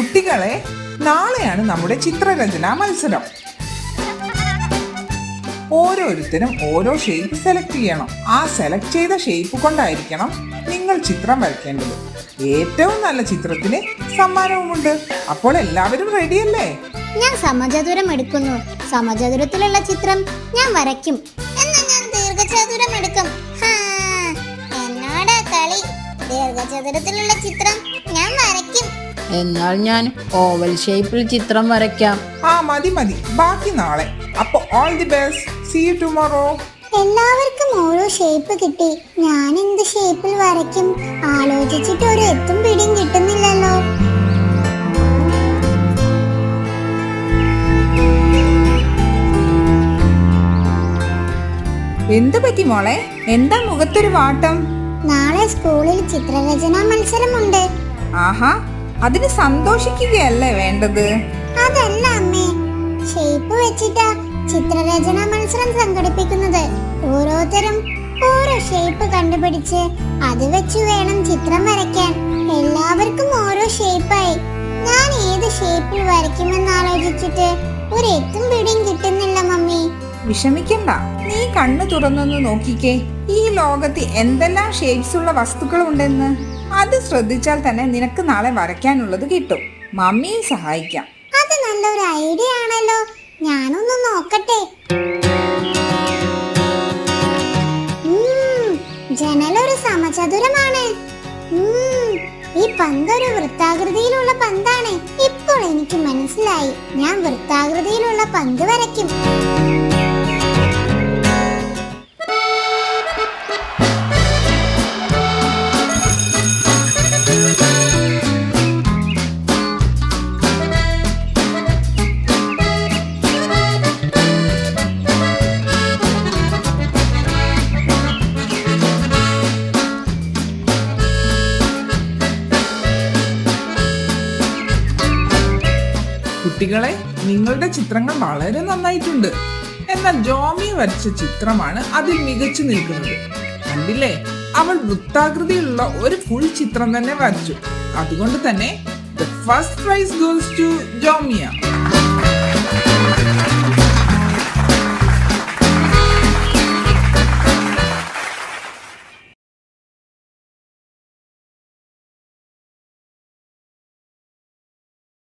കുട്ടികളെ, നാളെയാണ് നമ്മുടെ ചിത്രരചനാ മത്സരം. ഓരോരുത്തരും ഓരോ ഷേപ്പ് സെലക്ട് ചെയ്യണം. ആ സെലക്ട് ചെയ്ത ഷേപ്പ് കൊണ്ടായിരിക്കണം നിങ്ങൾ ചിത്രം വരയ്ക്കേണ്ടത്. ഏറ്റവും നല്ല ചിത്രത്തിന് സമ്മാനവുമുണ്ട്. അപ്പോൾ എല്ലാവരും റെഡിയല്ലേ? ഞാൻ സമചതുരം എടുക്കുന്നു. സമചതുരത്തിലുള്ള ചിത്രം ഞാൻ വരയ്ക്കും. എന്നാ ഞാൻ ദീർഘചതുരം എടുക്കും. എന്നോടാ കളി. ദീർഘചതുരത്തിലുള്ള ചിത്രം ഞാൻ വരയ്ക്കും. എന്നാൽ ഞാൻ ഓവൽ ഷേപ്പിൽ ചിത്രം വരയ്ക്കാം. മതി ബാക്കി നാളെ. അപ്പൊ all the best. See you tomorrow. എല്ലാവർക്കും ഓരോ ഷേപ്പ് കിട്ടി. ഞാൻ എന്ത് ഷേപ്പിൽ വരയ്ക്കും? ആലോചിച്ചിട്ട് ഒരു എത്തും പിടിയും കിട്ടുന്നില്ലല്ലോ. എന്തു പറ്റി മോളെ? എന്താ മുഖത്തൊരു വാട്ടം? നാളെ സ്കൂളിൽ ചിത്രരചനാ മത്സരമുണ്ട്. ആഹാ, അതിന് സന്തോഷിക്കുകയല്ലേ വേണ്ടത്? അതല്ല അമ്മേ, ഷേപ്പ് വെച്ചിട്ടാ ചിത്രരചനാ മത്സരം സംഘടിപ്പിക്കുന്നത്. ഓരോരുത്തരും ഓരോ ഷേപ്പ് കണ്ടുപിടിച്ച് അത് വെച്ച് വേണം ചിത്രം വരയ്ക്കാൻ. എല്ലാവർക്കും ഓരോ ഷേപ്പായി. ഞാൻ ഏത് ഷേപ്പിൽ വരയ്ക്കുമെന്ന് ആലോചിച്ചിട്ട് ഒരു എത്തും പിടിയും കിട്ടുന്നില്ല മമ്മി. വിഷമിക്കണ്ട, നീ കണ്ണു തുറന്നൊന്ന് നോക്കിക്കേ. ഈ ലോകത്ത് എന്തെല്ലാം ഷേപ്സ് ഉള്ള വസ്തുക്കളുണ്ടെന്ന്. അത് ശ്രദ്ധിച്ചാൽ തന്നെ നിനക്ക് നാളെ വരയ്ക്കാനുള്ളത് കിട്ടും. മമ്മിയെ സഹായിക്കാം. അത് നല്ലൊരു ഐഡിയ ആണല്ലോ. ഞാനൊന്ന് നോക്കട്ടെ. ജനലൊരു സമചതുരമാണ്. ഈ പന്തൊരു വൃത്താകൃതിയിലുള്ള പന്താണ്. ഇപ്പോൾ എനിക്ക് മനസ്സിലായി. ഞാൻ വൃത്താകൃതിയിലുള്ള പന്ത് വരയ്ക്കും. കുട്ടികളെ, നിങ്ങളുടെ ചിത്രങ്ങൾ വളരെ നന്നായിട്ടുണ്ട്. എന്നാൽ ജോമി വരച്ച ചിത്രമാണ് അതിൽ മികച്ചു നിൽക്കുന്നത്. കണ്ടില്ലേ, അവൾ വൃത്താകൃതിയിലുള്ള ഒരു ഫുൾ ചിത്രം തന്നെ വരച്ചു. അതുകൊണ്ട് തന്നെ the first prize goes to Jomiya.